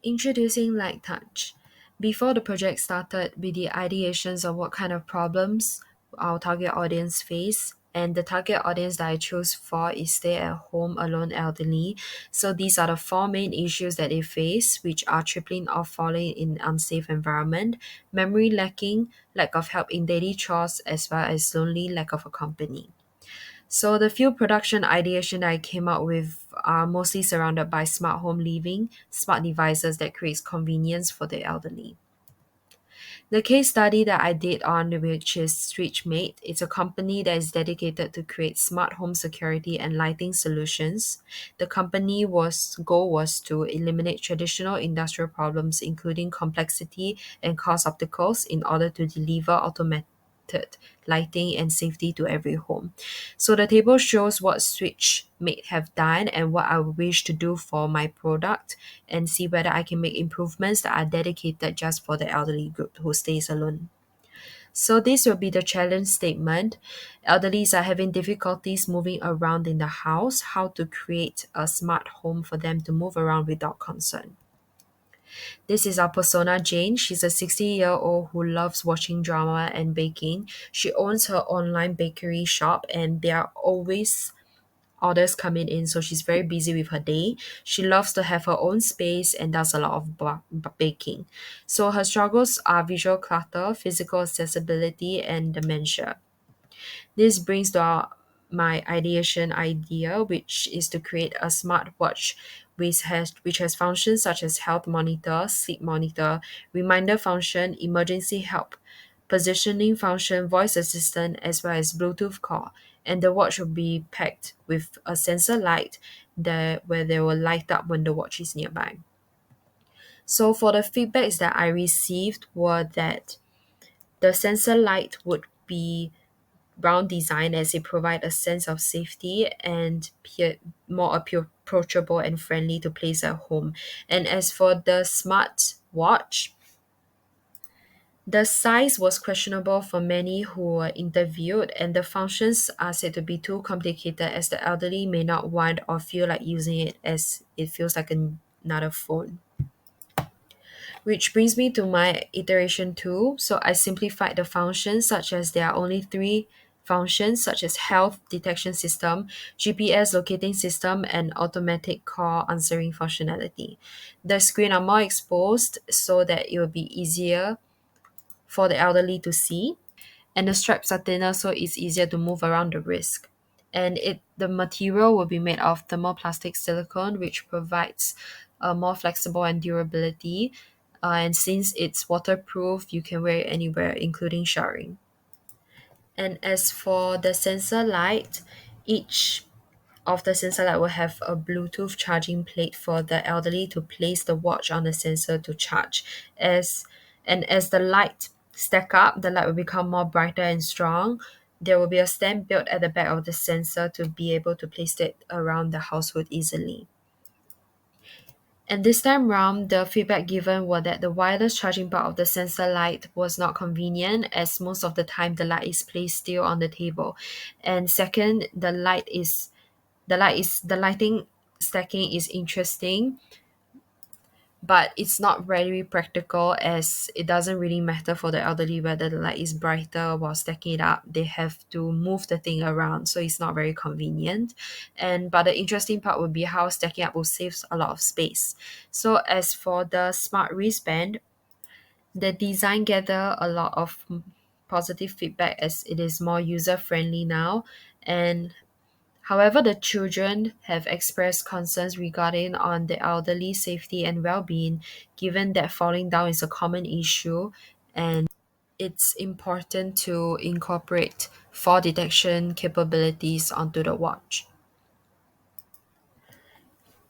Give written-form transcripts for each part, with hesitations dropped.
Introducing Light Touch. Before the project started with the ideations of what kind of problems our target audience face, and the target audience that I chose for is stay at home alone elderly. So these are the four main issues that they face, which are tripling or falling in unsafe environment, memory lacking, lack of help in daily chores, as well as lonely lack of a company. So the few production ideation that I came up with are mostly surrounded by smart home living, smart devices that creates convenience for the elderly. The case study that I did on which is SwitchMate, it's a company that is dedicated to create smart home security and lighting solutions. The company was goal was to eliminate traditional industrial problems including complexity and cost obstacles in order to deliver automated lighting and safety to every home. So the table shows what Switch may have done and what I wish to do for my product and see whether I can make improvements that are dedicated just for the elderly group who stays alone. So this will be the challenge statement. Elderlies are having difficulties moving around in the house, how to create a smart home for them to move around without concern. This is our persona Jane. She's a 60-year-old who loves watching drama and baking. She owns her online bakery shop and there are always orders coming in, so she's very busy with her day. She loves to have her own space and does a lot of baking. So her struggles are visual clutter, physical accessibility, and dementia. This brings to my ideation idea, which is to create a smartwatch which has functions such as health monitor, sleep monitor, reminder function, emergency help, positioning function, voice assistant, as well as Bluetooth call. And the watch will be packed with a sensor light where they will light up when the watch is nearby. So for the feedbacks that I received were that the sensor light would be round design as it provide a sense of safety and more approachable and friendly to place at home. And as for the smart watch, the size was questionable for many who were interviewed, and the functions are said to be too complicated as the elderly may not want or feel like using it as it feels like another phone. Which brings me to my iteration 2. So I simplified the functions such as there are only three functions such as health detection system, GPS locating system, and automatic call answering functionality. The screen are more exposed so that it will be easier for the elderly to see, and the straps are thinner so it's easier to move around the wrist. And the material will be made of thermoplastic silicone, which provides more flexible and durability. And since it's waterproof, you can wear it anywhere, including showering. And as for the sensor light, each of the sensor light will have a Bluetooth charging plate for the elderly to place the watch on the sensor to charge. As the light stack up, the light will become more brighter and strong. There will be a stand built at the back of the sensor to be able to place it around the household easily. And this time round, the feedback given were that the wireless charging part of the sensor light was not convenient as most of the time the light is placed still on the table. And second, the lighting stacking is interesting, but it's not very practical as it doesn't really matter for the elderly whether the light is brighter while stacking it up. They have to move the thing around, so it's not very convenient. And but the interesting part would be how stacking up will save a lot of space. So as for the smart wristband, the design gather a lot of positive feedback as it is more user friendly now. And however, the children have expressed concerns regarding on the elderly safety and well-being, given that falling down is a common issue and it's important to incorporate fall detection capabilities onto the watch.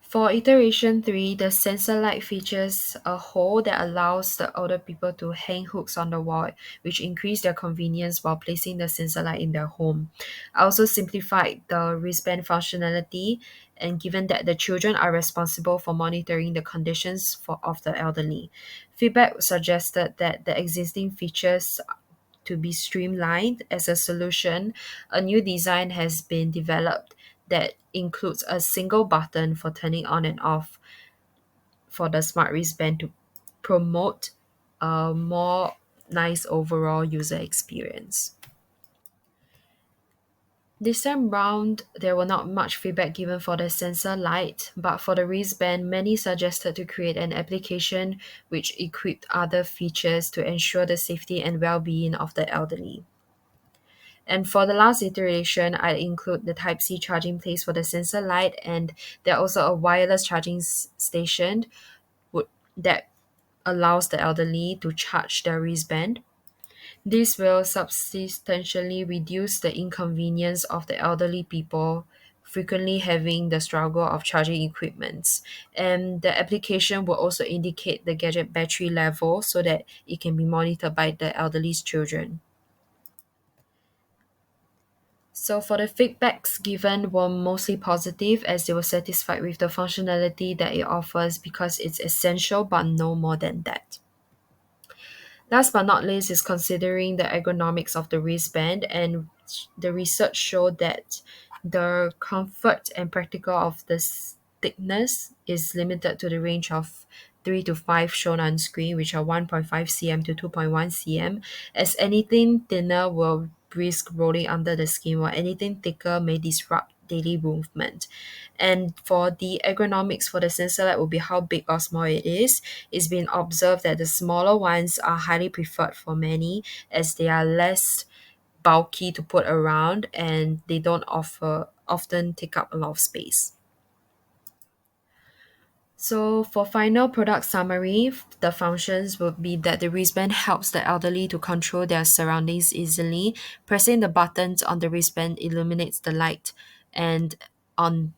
For iteration 3, the sensor light features a hole that allows the older people to hang hooks on the wall, which increase their convenience while placing the sensor light in their home. I also simplified the wristband functionality, and given that the children are responsible for monitoring the conditions of the elderly. Feedback suggested that the existing features to be streamlined. As a solution, a new design has been developed that includes a single button for turning on and off for the smart wristband to promote a more nice overall user experience. This time round, there were not much feedback given for the sensor light, but for the wristband, many suggested to create an application which equipped other features to ensure the safety and well-being of the elderly. And for the last iteration, I include the Type-C charging place for the sensor light, and there also a wireless charging station that allows the elderly to charge their wristband. This will substantially reduce the inconvenience of the elderly people frequently having the struggle of charging equipments. And the application will also indicate the gadget battery level so that it can be monitored by the elderly's children. So for the feedbacks given were mostly positive as they were satisfied with the functionality that it offers because it's essential but no more than that. Last but not least is considering the ergonomics of the wristband, and the research showed that the comfort and practical of the thickness is limited to the range of 3 to 5 shown on screen, which are 1.5 cm to 2.1 cm, as anything thinner will risk rolling under the skin, while anything thicker may disrupt daily movement. And for the ergonomics for the sensor light will be how big or small it is. It's been observed that the smaller ones are highly preferred for many as they are less bulky to put around and they don't often take up a lot of space. So for final product summary, the functions would be that the wristband helps the elderly to control their surroundings easily. Pressing the buttons on the wristband illuminates the light and on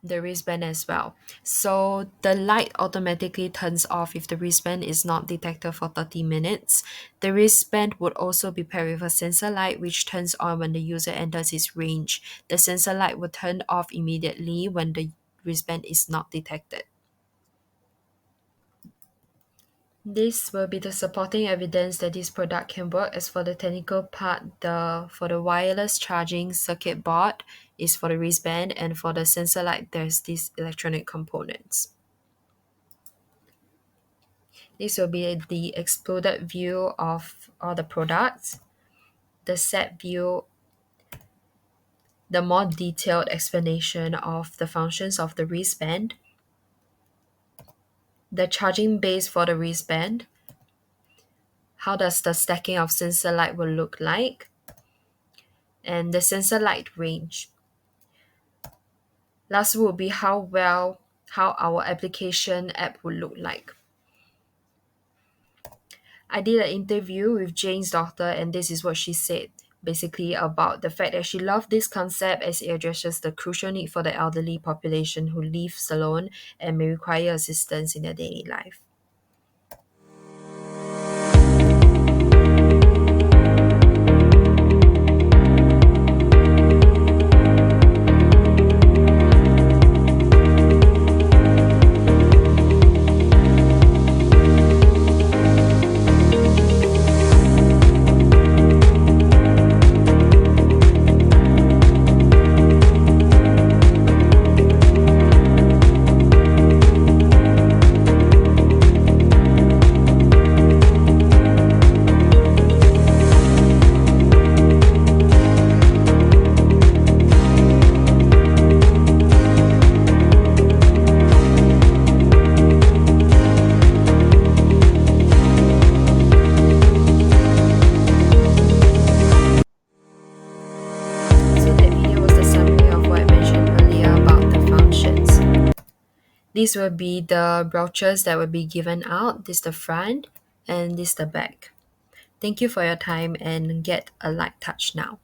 the wristband as well. So the light automatically turns off if the wristband is not detected for 30 minutes. The wristband would also be paired with a sensor light which turns on when the user enters its range. The sensor light will turn off immediately when the wristband is not detected. This will be the supporting evidence that this product can work. As for the technical part, for the wireless charging circuit board is for the wristband, and for the sensor light, there's these electronic components. This will be the exploded view of all the products, the set view, the more detailed explanation of the functions of the wristband, the charging base for the wristband, how does the stacking of sensor light will look like, and the sensor light range. Last will be how our application app would look like. I did an interview with Jane's daughter, and this is what she said basically about the fact that she loved this concept as it addresses the crucial need for the elderly population who lives alone and may require assistance in their daily life. So that video was the summary of what I mentioned earlier about the functions. These will be the brochures that will be given out. This is the front and this is the back. Thank you for your time and get a light touch now.